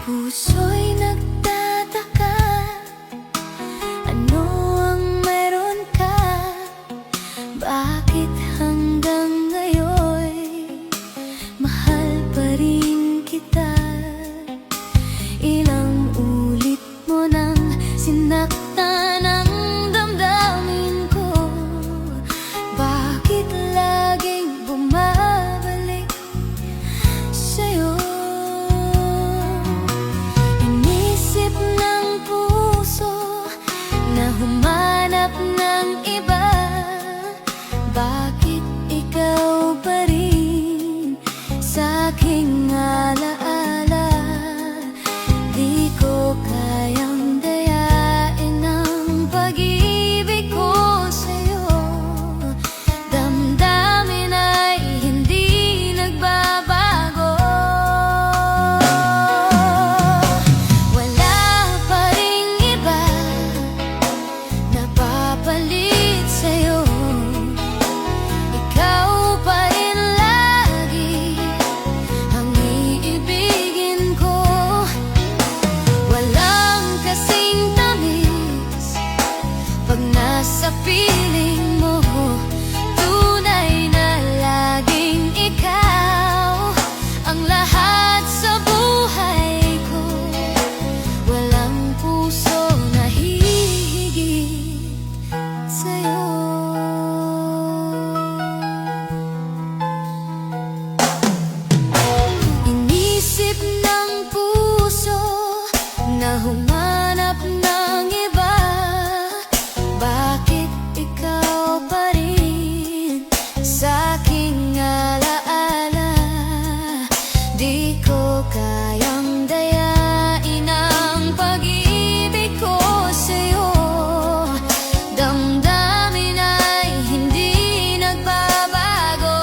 Puso'y nagtataka, ano ang meron ka? Bakit hanggang ngayon mahal pa rin kita? Ilang ulit mo nang sinaktan ang damdamin ko. Bakit laging bumabalik sa'yo? Inisip ng puso na humanap ng iba. Bakit ikaw pa rin sa aking alaala? Di ko kayang dayain ang pag-ibig ko sa'yo. Damdamin ay hindi nagbabago. Wala pa ring iba napapalit sa'yo. Ikaw pa rin lagi ang iibigin ko. Walang kasing tamis pag nasa piling mo. Tunay na laging ikaw ang lahat sa buhay ko. Walang puso na hihigit sa'yo. Inisip ng puso na humanap ng iba. Bakit ikaw pa rin sa aking alaala? Di ko kayang dayain ang pag-ibig ko sa'yo. Damdamin ay hindi nagbabago.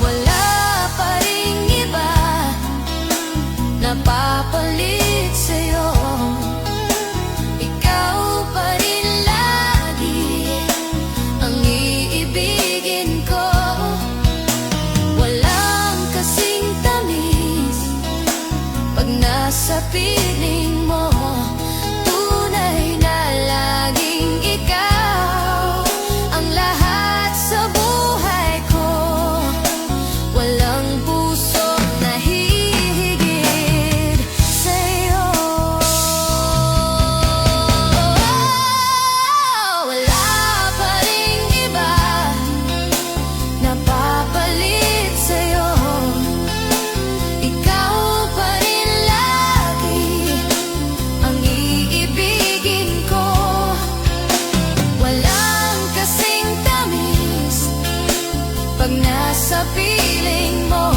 Wala pa ring iba napapalit sa'yo. Ikaw pa rin lagi ang iibigin ko. Walang kasing tamis pag nasa piling mo. Tunay na laging ikaw ang lahat sa buhay ko. Walang puso na hihigit sa'yo. Wala pa ring iba napapalit sa'yo. Ikaw pa rin lagi ang iibigin ko. Walang kasing tamis pag nasa piling mo.